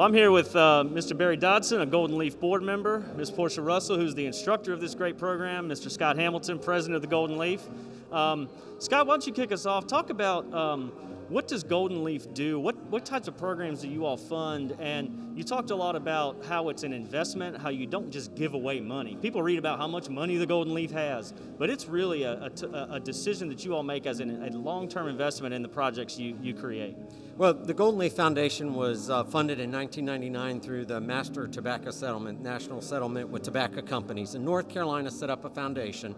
I'm here with Mr. Barry Dodson, a Golden Leaf board member, Ms. Portia Russell, who's the instructor of this great program, Mr. Scott Hamilton, president of the Golden Leaf. Scott, why don't you kick us off? Talk about what does Golden Leaf do? What types of programs do you all fund? And you talked a lot about how it's an investment, how you don't just give away money. People read about how much money the Golden Leaf has, but it's really a decision that you all make as a long-term investment in the projects you create. Well, the Golden Leaf Foundation was funded in 1999 through the Master Tobacco Settlement, national settlement with tobacco companies. And North Carolina set up a foundation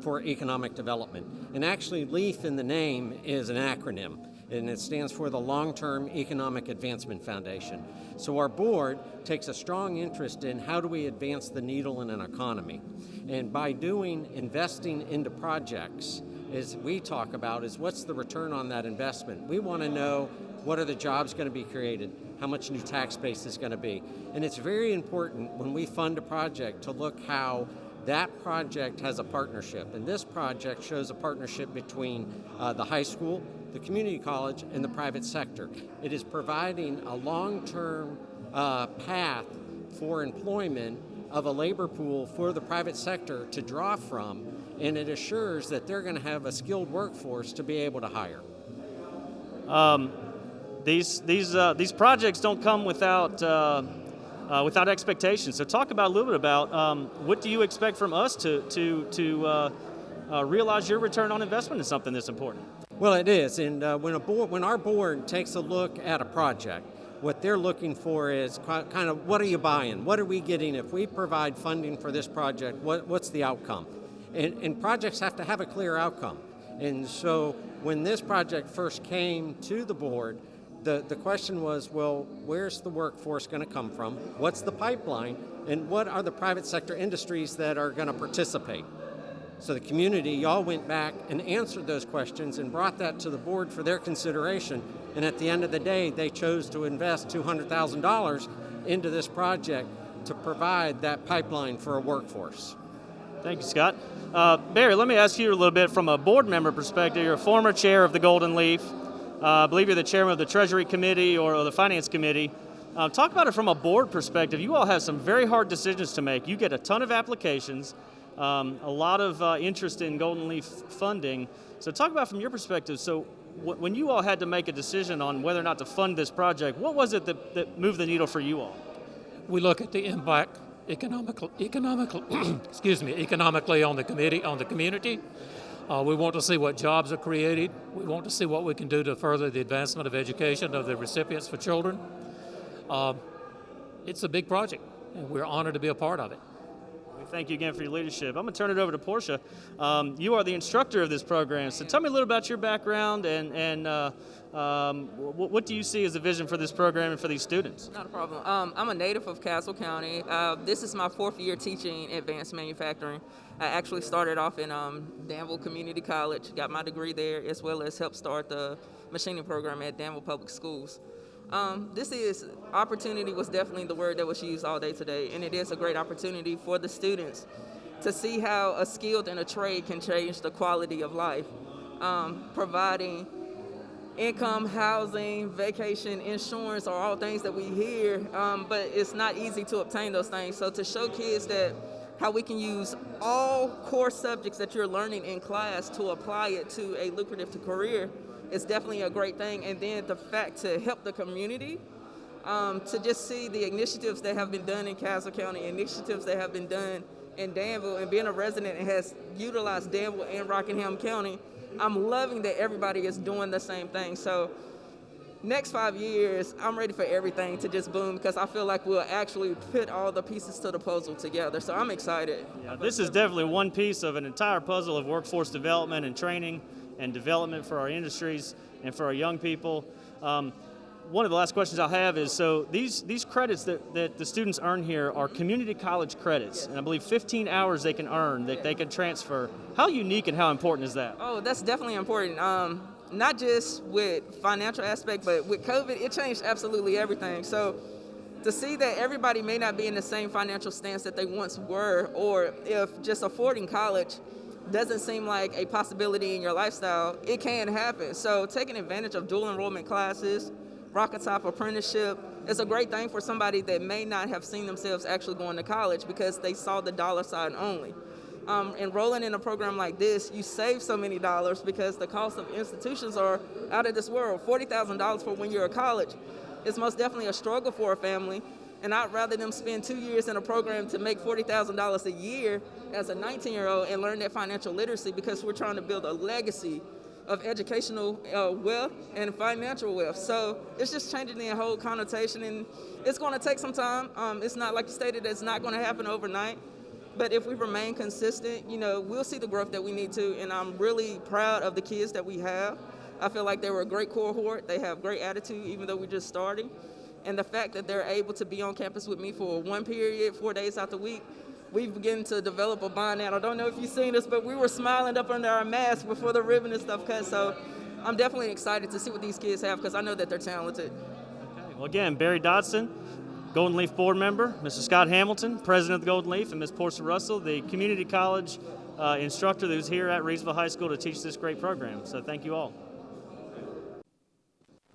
for economic development. And actually, LEAF in the name is an acronym, and it stands for the Long-Term Economic Advancement Foundation. So our board takes a strong interest in how do we advance the needle in an economy. And by investing into projects, as we talk about, is what's the return on that investment. We want to know what are the jobs going to be created, how much new tax base is going to be. And it's very important when we fund a project to look how that project has a partnership. And this project shows a partnership between the high school, the community college, and the private sector. It is providing a long-term path for employment of a labor pool for the private sector to draw from, and it assures that they're going to have a skilled workforce to be able to hire. These projects don't come without expectations. So talk about a little bit about what do you expect from us to realize your return on investment in something that's important. Well, it is, and when our board takes a look at a project, what they're looking for is kind of what are you buying? What are we getting if we provide funding for this project? What's the outcome? And projects have to have a clear outcome. And so when this project first came to the board, the question was, well, where's the workforce going to come from? What's the pipeline? And what are the private sector industries that are going to participate? So the community, y'all went back and answered those questions and brought that to the board for their consideration. And at the end of the day, they chose to invest $200,000 into this project to provide that pipeline for a workforce. Thank you, Scott. Barry, let me ask you a little bit from a board member perspective. You're a former chair of the Golden Leaf. I believe you're the chairman of the Treasury Committee or the Finance Committee. Talk about it from a board perspective. You all have some very hard decisions to make. You get a ton of applications, a lot of interest in Golden Leaf funding. So talk about from your perspective. So when you all had to make a decision on whether or not to fund this project, what was it that moved the needle for you all? We look at the impact economically on the community. We want to see what jobs are created. We want to see what we can do to further the advancement of education of the recipients for children. It's a big project, and we're honored to be a part of it. Thank you again for your leadership. I'm going to turn it over to Portia. You are the instructor of this program, so tell me a little about your background and what do you see as a vision for this program and for these students? Not a problem. I'm a native of Castle County. This is my 4th year teaching advanced manufacturing. I actually started off in Danville Community College, got my degree there, as well as helped start the machining program at Danville Public Schools. Opportunity was definitely the word that was used all day today, and it is a great opportunity for the students to see how a skill in a trade can change the quality of life, providing income, housing, vacation, insurance are all things that we hear, but it's not easy to obtain those things. So to show kids that how we can use all core subjects that you're learning in class to apply it to a lucrative career is definitely a great thing. And then the fact to help the community, to just see the initiatives that have been done in Castle County, initiatives that have been done in Danville, and being a resident and has utilized Danville and Rockingham County, I'm loving that everybody is doing the same thing. So next 5 years, I'm ready for everything to just boom, because I feel like we'll actually put all the pieces to the puzzle together. So I'm excited. Yeah, this is definitely one piece of an entire puzzle of workforce development and training and development for our industries and for our young people. One of the last questions I'll have is, so these credits that the students earn here are community college credits, and I believe 15 hours they can earn that they can transfer. How unique and how important is that? Oh, that's definitely important. Not just with financial aspect, but with COVID, it changed absolutely everything. So to see that everybody may not be in the same financial stance that they once were, or if just affording college doesn't seem like a possibility in your lifestyle, it can happen. So taking advantage of dual enrollment classes, ROCKIT apprenticeship, it's a great thing for somebody that may not have seen themselves actually going to college because they saw the dollar sign only. Enrolling in a program like this, you save so many dollars because the cost of institutions are out of this world. $40,000 for when you're at college is most definitely a struggle for a family, and I'd rather them spend 2 years in a program to make $40,000 a year as a 19-year-old and learn that financial literacy, because we're trying to build a legacy of educational wealth and financial wealth. So it's just changing the whole connotation, and it's going to take some time. It's not, like you stated, it's not going to happen overnight. But if we remain consistent, we'll see the growth that we need to, and I'm really proud of the kids that we have. I feel like they were a great cohort. They have great attitude, even though we're just starting. And the fact that they're able to be on campus with me for one period, 4 days out the week, we've begun to develop a bond now. I don't know if you've seen us, but we were smiling up under our masks before the ribbon and stuff cut. So I'm definitely excited to see what these kids have, because I know that they're talented. Okay. Well, again, Barry Dodson, Golden Leaf board member, Mr. Scott Hamilton, president of the Golden Leaf, and Ms. Portia Russell, the community college instructor who's here at Reidsville High School to teach this great program. So thank you all.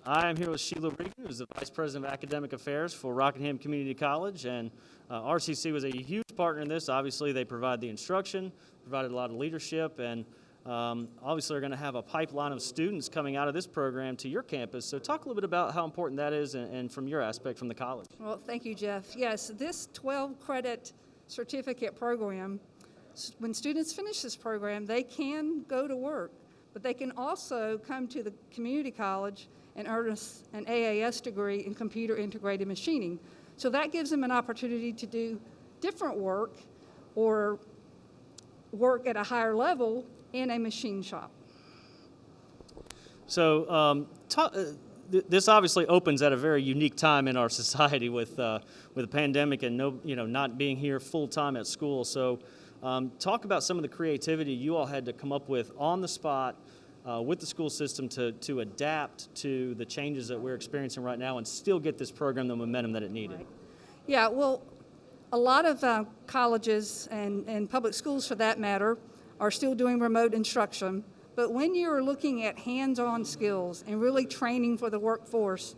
I am here with SHEILA Regan, who's the Vice President of Academic Affairs for Rockingham Community College, and RCC was a huge partner in this. Obviously, they provide the instruction, provided a lot of leadership, and obviously are going to have a pipeline of students coming out of this program to your campus. So talk a little bit about how important that is and from your aspect from the college. Well, thank you, Jeff. Yes, this 12-credit certificate program, when students finish this program, they can go to work, but they can also come to the community college and earn an AAS degree in computer integrated machining. So that gives them an opportunity to do different work or work at a higher level in a machine shop. So this obviously opens at a very unique time in our society with the pandemic and not being here full time at school. So talk about some of the creativity you all had to come up with on the spot with the school system to adapt to the changes that we're experiencing right now and still get this program the momentum that it needed. Right. Yeah, well, a lot of colleges and public schools, for that matter, are still doing remote instruction. But when you're looking at hands-on skills and really training for the workforce,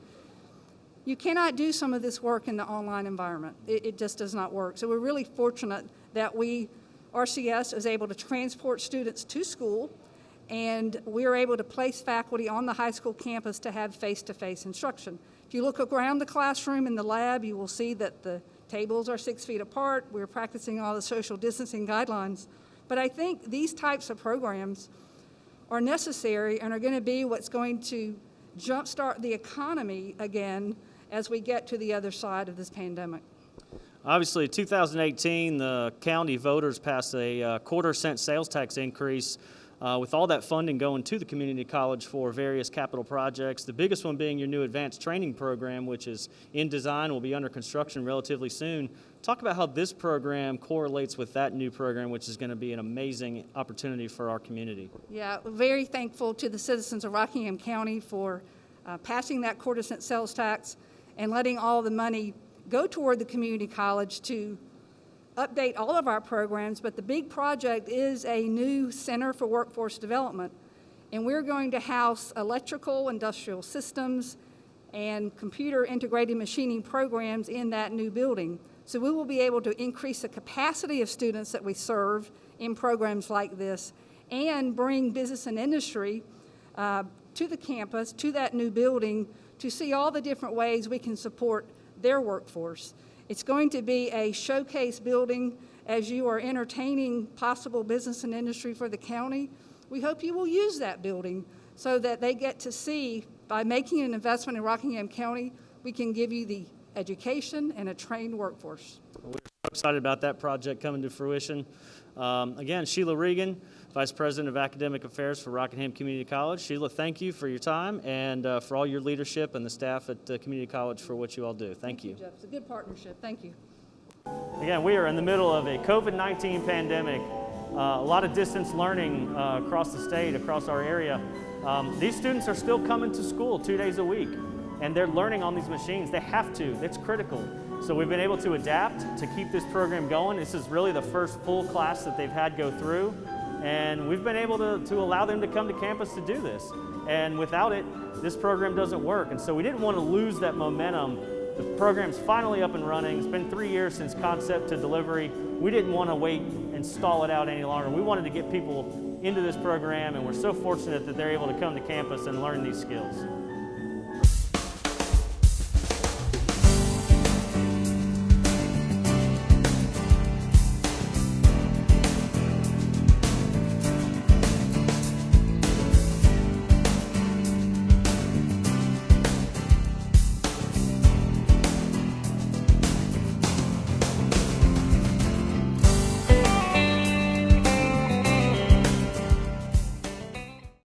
you cannot do some of this work in the online environment. It just does not work. So we're really fortunate that RCS is able to transport students to school, and we are able to place faculty on the high school campus to have face-to-face instruction. If you look around the classroom in the lab, you will see that the tables are 6 feet apart. We're practicing all the social distancing guidelines. But I think these types of programs are necessary and are going to be what's going to jumpstart the economy again as we get to the other side of this pandemic. Obviously, 2018, the county voters passed a quarter-cent sales tax increase with all that funding going to the community college for various capital projects, the biggest one being your new advanced training program, which is in design, will be under construction relatively soon. Talk about how this program correlates with that new program, which is going to be an amazing opportunity for our community. Yeah, we're very thankful to the citizens of Rockingham County for passing that quarter-cent sales tax and letting all the money go toward the community college to update all of our programs. But the big project is a new Center for Workforce Development, and we're going to house electrical, industrial systems, and computer integrated machining programs in that new building. So we will be able to increase the capacity of students that we serve in programs like this and bring business and industry to the campus, to that new building, to see all the different ways we can support their workforce. It's going to be a showcase building as you are entertaining possible business and industry for the county. We hope you will use that building so that they get to see, by making an investment in Rockingham County, we can give you the education and a trained workforce. We're so excited about that project coming to fruition. Again, SHEILA Regan, Vice President of Academic Affairs for Rockingham Community College. SHEILA, thank you for your time and for all your leadership, and the staff at Community College for what you all do. Thank you. Jeff. It's a good partnership. Thank you. Again, we are in the middle of a COVID-19 pandemic. A lot of distance learning across the state, across our area. These students are still coming to school 2 days a week, and they're learning on these machines. They have to. It's critical. So we've been able to adapt to keep this program going. This is really the first full class that they've had go through, and we've been able to allow them to come to campus to do this. And without it, this program doesn't work. And so we didn't want to lose that momentum The program's finally up and running. It's been 3 years since concept to delivery. We didn't want to wait and stall it out any longer. We wanted to get people into this program, and we're so fortunate that they're able to come to campus and learn these skills.